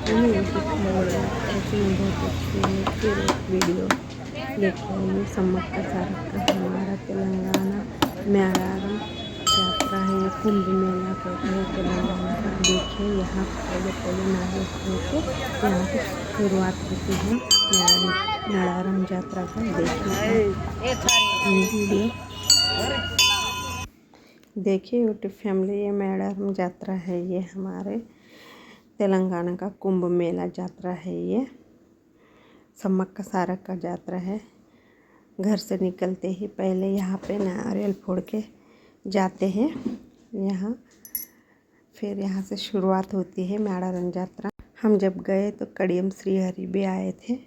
ऐसे में बहुत अच्छी है। फिर एक वीडियो देखिए, ये सम्मक्का सारक्का हमारा तेलंगाना मेड़ारम यात्रा है। ये कुंभ मेला कहते हैं तेलंगाना का। देखिए यहाँ पहले पहले नारियल फोड़ के यहाँ से शुरुआत होती है मेड़ारम यात्रा का। देखिए ये वीडियो देखिए यूट्यूब फैमिली, ये मेड़ारम यात्रा है। ये हमारे तेलंगाना का कुंभ मेला यात्रा है। ये सम्मक्का सारक्का यात्रा है। घर से निकलते ही पहले यहाँ पे नारियल फोड़ के जाते हैं यहाँ। फिर यहाँ से शुरुआत होती है मेड़ारम यात्रा। हम जब गए तो कड़ियम श्रीहरि भी आए थे।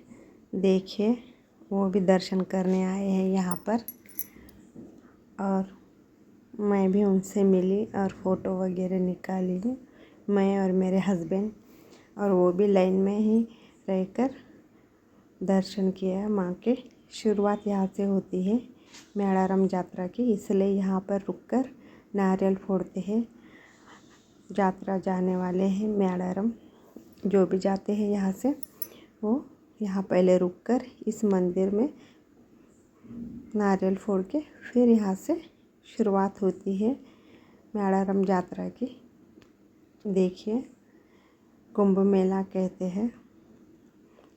देखिए वो भी दर्शन करने आए हैं यहाँ पर, और मैं भी उनसे मिली और फ़ोटो वगैरह निकाली हूँ, मैं और मेरे हस्बैंड। और वो भी लाइन में ही रहकर दर्शन किया माँ के। शुरुआत यहाँ से होती है मेड़ारम यात्रा की, इसलिए यहाँ पर रुककर नारियल फोड़ते हैं। यात्रा जाने वाले हैं मेड़ारम, जो भी जाते हैं यहाँ से वो यहाँ पहले रुककर इस मंदिर में नारियल फोड़ के फिर यहाँ से शुरुआत होती है मेड़ारम यात्रा की। देखिए कुंभ मेला कहते हैं,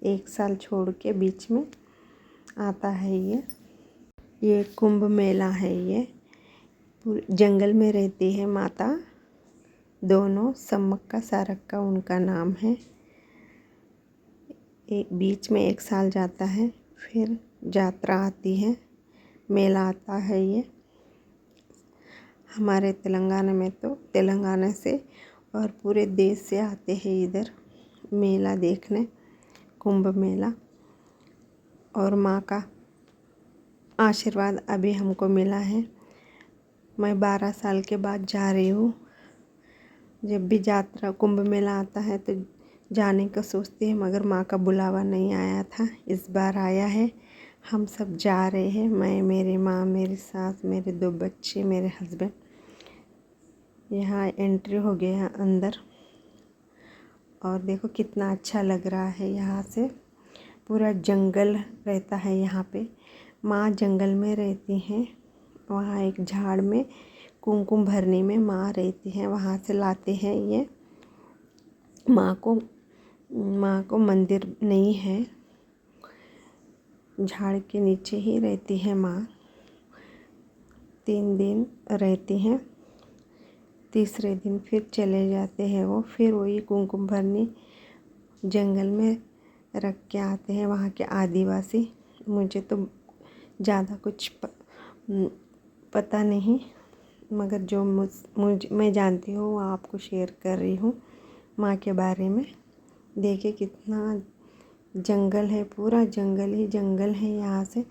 एक साल छोड़ के बीच में आता है ये कुंभ मेला है। ये जंगल में रहती है माता दोनों, सम्मक्का सारक्का उनका नाम है। एक बीच में एक साल जाता है, फिर यात्रा आती है, मेला आता है। ये हमारे तेलंगाना में तो तेलंगाना से और पूरे देश से आते हैं इधर मेला देखने, कुंभ मेला। और माँ का आशीर्वाद अभी हमको मिला है। मैं 12 साल के बाद जा रही हूँ। जब भी यात्रा कुंभ मेला आता है तो जाने का सोचती है, मगर माँ का बुलावा नहीं आया था। इस बार आया है, हम सब जा रहे हैं, मैं, मेरी माँ, मेरी सास, मेरे 2 बच्चे, मेरे हस्बैंड। यहाँ एंट्री हो गया अंदर, और देखो कितना अच्छा लग रहा है। यहाँ से पूरा जंगल रहता है यहाँ पे। माँ जंगल में रहती हैं, वहाँ एक झाड़ में कुमकुम भरने में माँ रहती हैं, वहाँ से लाते हैं ये माँ को मंदिर नहीं है, झाड़ के नीचे ही रहती है माँ। 3 दिन रहती हैं, तीसरे दिन फिर चले जाते हैं वो। फिर वही कुमकुम भरनी जंगल में रख के आते हैं वहाँ के आदिवासी। मुझे तो ज़्यादा कुछ पता नहीं, मगर जो मैं जानती हूँ वो आपको शेयर कर रही हूँ माँ के बारे में। देखिए कितना जंगल है, पूरा जंगल ही जंगल है। यहाँ से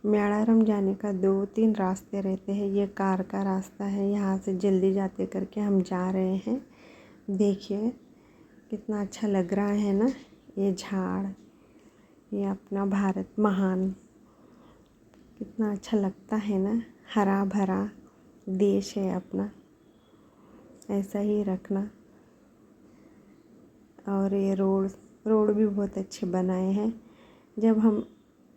मेड़ारम जाने का 2-3 रास्ते रहते हैं। ये कार का रास्ता है, यहाँ से जल्दी जाते करके हम जा रहे हैं। देखिए कितना अच्छा लग रहा है ना, ये झाड़, ये अपना भारत महान, कितना अच्छा लगता है ना, हरा भरा देश है अपना, ऐसा ही रखना। और ये रोड भी बहुत अच्छे बनाए हैं। जब हम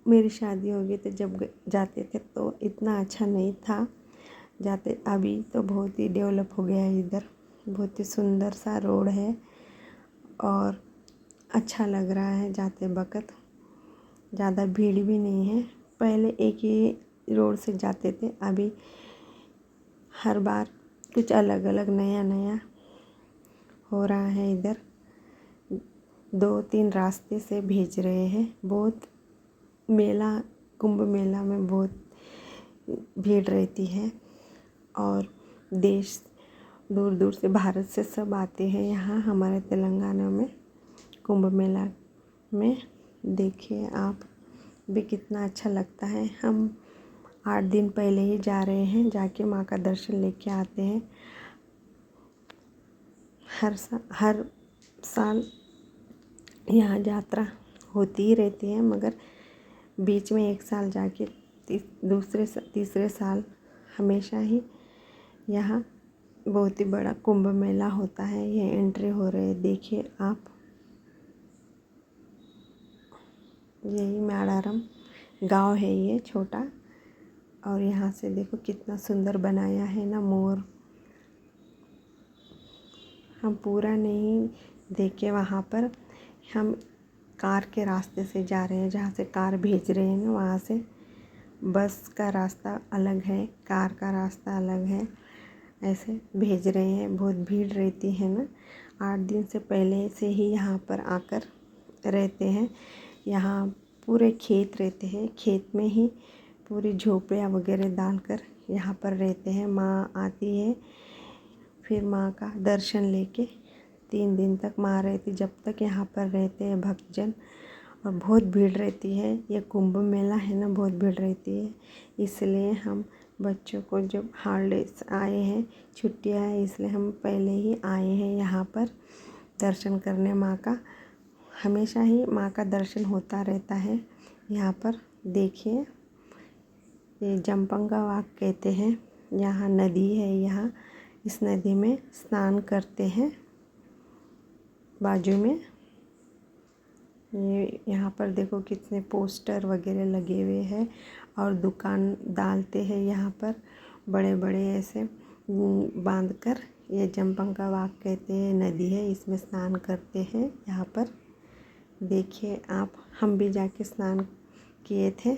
मेरी शादी हो गई तो जब जाते थे तो इतना अच्छा नहीं था जाते, अभी तो बहुत ही डेवलप हो गया है इधर, बहुत ही सुंदर सा रोड है और अच्छा लग रहा है जाते वक्त। ज़्यादा भीड़ भी नहीं है, पहले एक ही रोड से जाते थे, अभी हर बार कुछ अलग अलग नया नया हो रहा है। इधर 2-3 रास्ते से भेज रहे हैं। बहुत मेला, कुंभ मेला में बहुत भीड़ रहती है और देश दूर दूर से, भारत से सब आते हैं यहाँ हमारे तेलंगाना में कुंभ मेला में। देखिए आप भी कितना अच्छा लगता है। हम 8 दिन पहले ही जा रहे हैं, जाके माँ का दर्शन लेके आते हैं। हर साल यहाँ यात्रा होती ही रहती है, मगर बीच में एक साल जाके तीसरे साल हमेशा ही यहाँ बहुत ही बड़ा कुंभ मेला होता है। ये एंट्री हो रहे हैं, देखिए आप। यही मेडारम गांव है ये छोटा। और यहाँ से देखो कितना सुंदर बनाया है ना मोर। हम पूरा नहीं देखे वहाँ पर, हम कार के रास्ते से जा रहे हैं, जहाँ से कार भेज रहे हैं ना वहाँ से। बस का रास्ता अलग है, कार का रास्ता अलग है, ऐसे भेज रहे हैं। बहुत भीड़ रहती है ना। 8 दिन से पहले से ही यहाँ पर आकर रहते हैं। यहाँ पूरे खेत रहते हैं, खेत में ही पूरी झोपड़ियाँ वगैरह डालकर यहाँ पर रहते हैं। माँ आती है, फिर माँ का दर्शन लेके 3 दिन तक माँ रहती, जब तक यहाँ पर रहते हैं भक्तजन। और बहुत भीड़ रहती है, ये कुंभ मेला है ना, बहुत भीड़ रहती है। इसलिए हम बच्चों को जब हॉलीडेज आए हैं, छुट्टियाँ हैं, इसलिए हम पहले ही आए हैं यहाँ पर दर्शन करने माँ का। हमेशा ही माँ का दर्शन होता रहता है यहाँ पर। देखिए ये जमपंगा वाक कहते हैं, यहाँ नदी है। यहाँ इस नदी में स्नान करते हैं। बाजू में ये यहाँ पर देखो कितने पोस्टर वगैरह लगे हुए हैं और दुकान डालते हैं यहाँ पर बड़े बड़े ऐसे बांध कर। ये जमपंगा वाक कहते हैं, नदी है, इसमें स्नान करते हैं यहाँ पर। देखिए आप, हम भी जाके स्नान किए थे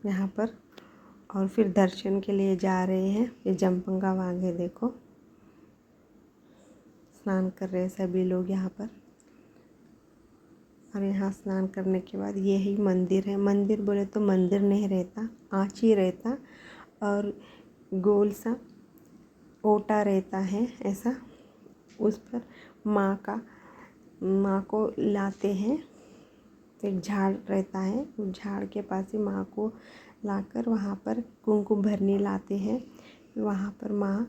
यहाँ पर और फिर दर्शन के लिए जा रहे हैं। ये जमपंगा वाक है, देखो स्नान कर रहे हैं सभी लोग यहाँ पर। और यहाँ स्नान करने के बाद यही मंदिर है। मंदिर बोले तो मंदिर नहीं रहता, आँच ही रहता और गोल सा ओटा रहता है ऐसा। उस पर माँ को लाते हैं। एक झाड़ रहता है, उस झाड़ के पास ही माँ को लाकर वहाँ पर कुमकुम भरनी लाते हैं। वहाँ पर माँ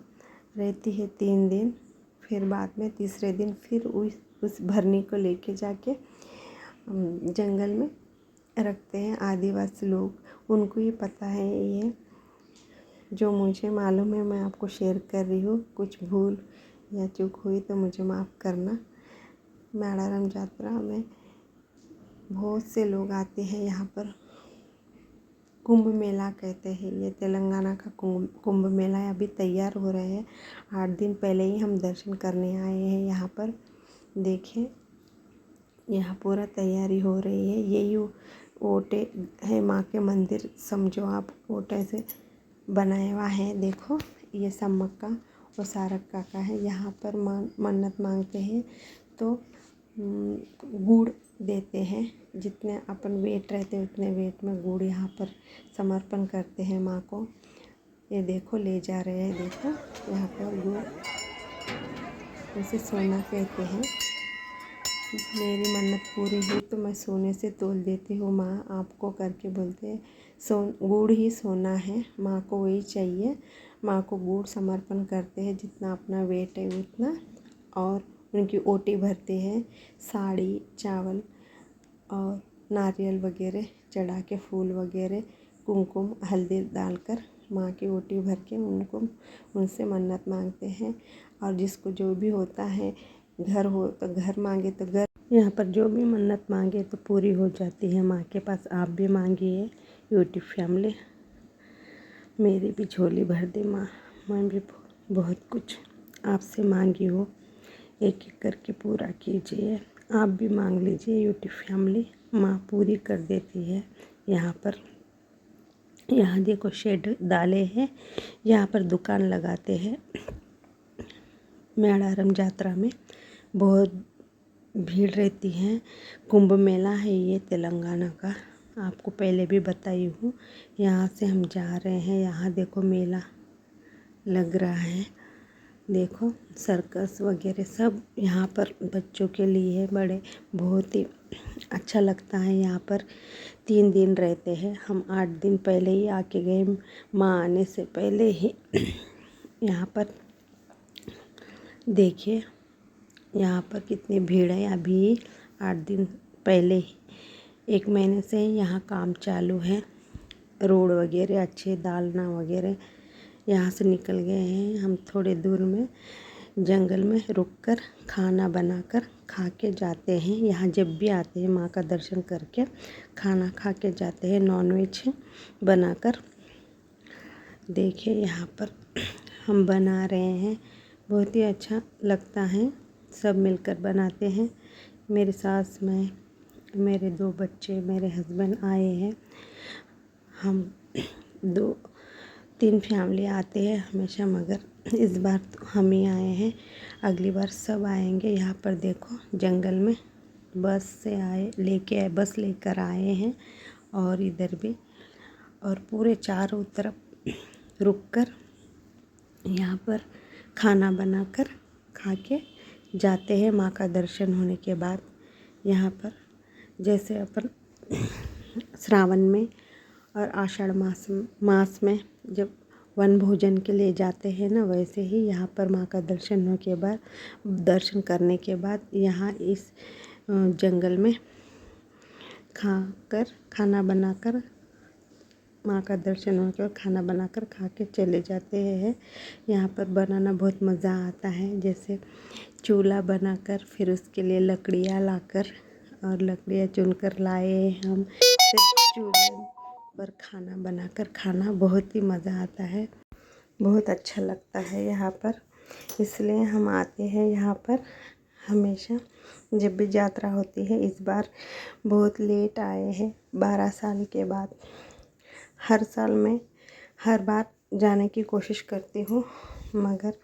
रहती है 3 दिन। फिर बाद में तीसरे दिन फिर उस भरनी को लेके जाके जंगल में रखते हैं। आदिवासी लोग, उनको ही पता है ये। जो मुझे मालूम है मैं आपको शेयर कर रही हूँ। कुछ भूल या चूक हुई तो मुझे माफ़ करना। मेडारम यात्रा में बहुत से लोग आते हैं यहाँ पर। कुंभ मेला कहते हैं, ये तेलंगाना का कुंभ मेला है। अभी तैयार हो रहे हैं, 8 दिन पहले ही हम दर्शन करने आए हैं यहाँ पर। देखिए यहाँ पूरा तैयारी हो रही है। यही ओटे है माँ के मंदिर, समझो आप, ओटे से बनाया हुआ है। देखो ये सम्मक्का और सारक काका है। यहाँ पर मन्नत मांगते हैं तो गुड़ देते हैं। जितने अपन वेट रहते हैं उतने वेट में गुड़ यहाँ पर समर्पण करते हैं माँ को। ये देखो ले जा रहे हैं, देखो यहाँ पर गुड़, उसे सोना कहते हैं। मेरी मन्नत पूरी हुई तो मैं सोने से तोल देती हूँ माँ आपको करके बोलते हैं। गुड़ ही सोना है, माँ को वही चाहिए। माँ को गुड़ समर्पण करते हैं, जितना अपना वेट है उतना। और उनकी ओटी भरते हैं, साड़ी चावल और नारियल वगैरह चढ़ा के, फूल वगैरह कुमकुम हल्दी डालकर माँ की ओटी भर के उनसे मन्नत मांगते हैं। और जिसको जो भी होता है, घर हो तो घर मांगे तो घर, यहाँ पर जो भी मन्नत मांगे तो पूरी हो जाती है माँ के पास। आप भी मांगिए यूट्यूब फैमिली, मेरी भी झोली भर दे माँ। मैं भी बहुत कुछ आपसे मांगी हो, एक एक करके पूरा कीजिए। आप भी मांग लीजिए यूट्यूब फैमिली, माँ पूरी कर देती है। यहाँ पर, यहाँ देखो शेड डाले हैं, यहाँ पर दुकान लगाते हैं। मेडारम यात्रा में बहुत भीड़ रहती है। कुंभ मेला है ये तेलंगाना का, आपको पहले भी बताई हूँ। यहाँ से हम जा रहे हैं, यहाँ देखो मेला लग रहा है। देखो सर्कस वगैरह सब यहाँ पर बच्चों के लिए है, बड़े बहुत ही अच्छा लगता है। यहाँ पर 3 दिन रहते हैं। हम 8 दिन पहले ही आके गए, माँ आने से पहले ही। यहाँ पर देखिए यहाँ पर कितनी भीड़ है। अभी 8 दिन पहले ही, 1 महीने से ही यहाँ काम चालू है। रोड वगैरह अच्छे डालना वगैरह। यहाँ से निकल गए हैं हम थोड़े दूर में, जंगल में रुककर खाना बनाकर खा के जाते हैं। यहाँ जब भी आते हैं माँ का दर्शन करके खाना खा के जाते हैं, नॉनवेज बनाकर। देखिए यहाँ पर हम बना रहे हैं, बहुत ही अच्छा लगता है, सब मिलकर बनाते हैं। मेरी सास, मैं, मेरे 2 बच्चे, मेरे हस्बैंड आए हैं। हम 2-3 फैमिली आते हैं हमेशा, मगर इस बार तो हम ही आए हैं, अगली बार सब आएंगे। यहाँ पर देखो जंगल में बस से बस लेकर आए हैं, और इधर भी, और पूरे चारों तरफ रुककर यहाँ पर खाना बनाकर खा के जाते हैं माँ का दर्शन होने के बाद। यहाँ पर जैसे अपन श्रावण में और आषाढ़ मास में जब वन भोजन के लिए जाते हैं ना, वैसे ही यहाँ पर माँ का दर्शन करने के बाद यहाँ इस जंगल में खाना बनाकर माँ का दर्शन होकर खाना बनाकर खा के चले जाते हैं। यहाँ पर बनाना बहुत मज़ा आता है, जैसे चूल्हा बनाकर फिर उसके लिए लकड़ियाँ लाकर और लकड़ियाँ चुनकर लाए हम, फिर चूल्हे पर खाना बनाकर खाना बहुत ही मज़ा आता है, बहुत अच्छा लगता है यहाँ पर। इसलिए हम आते हैं यहाँ पर हमेशा जब भी यात्रा होती है। इस बार बहुत लेट आए हैं, 12 साल के बाद। हर साल मैं हर बार जाने की कोशिश करती हूँ, मगर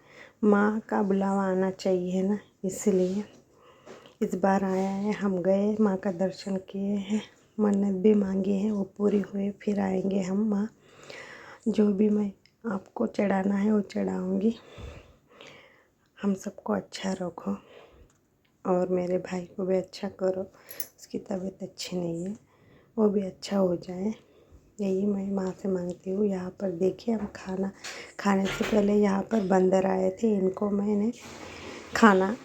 माँ का बुलावा आना चाहिए ना, इसलिए इस बार आया है। हम गए, माँ का दर्शन किए हैं, मन्नत भी मांगी है, वो पूरी हुई, फिर आएंगे हम। माँ जो भी मैं आपको चढ़ाना है वो चढ़ाऊँगी। हम सबको अच्छा रखो और मेरे भाई को भी अच्छा करो, उसकी तबीयत अच्छी नहीं है, वो भी अच्छा हो जाए, यही मैं माँ से मांगती हूँ। यहाँ पर देखिए हम खाना खाने से पहले यहाँ पर बंदर आए थे, इनको मैंने खाना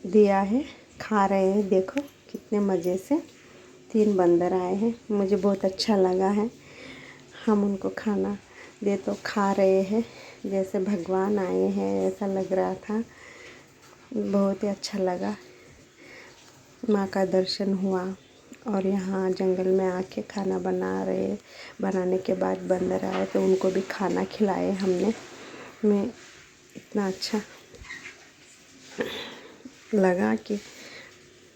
दिया है, खा रहे हैं। देखो कितने मज़े से 3 बंदर आए हैं, मुझे बहुत अच्छा लगा है। हम उनको खाना दे तो खा रहे हैं, जैसे भगवान आए हैं ऐसा लग रहा था, बहुत ही अच्छा लगा। माँ का दर्शन हुआ और यहाँ जंगल में आके खाना बनाने के बाद बंदर आए तो उनको भी खाना खिलाए हमने। मैं इतना अच्छा लगा कि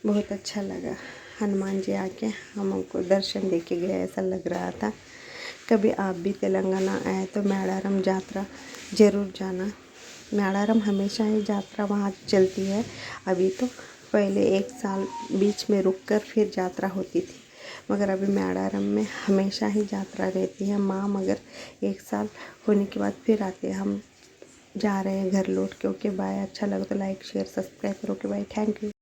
बहुत अच्छा लगा। हनुमान जी आके हमको दर्शन दे के गए ऐसा लग रहा था। कभी आप भी तेलंगाना आए तो मेडारम यात्रा ज़रूर जाना। मेडारम हमेशा ही यात्रा वहाँ चलती है, अभी तो पहले 1 साल बीच में रुककर फिर यात्रा होती थी, मगर अभी मेडारम में हमेशा ही यात्रा रहती है माँ, मगर 1 साल होने के बाद फिर आते हैं। हम जा रहे हैं घर लौट के। ओके बाय, अच्छा लगा तो लाइक शेयर सब्सक्राइब करो। Okay bye, thank you.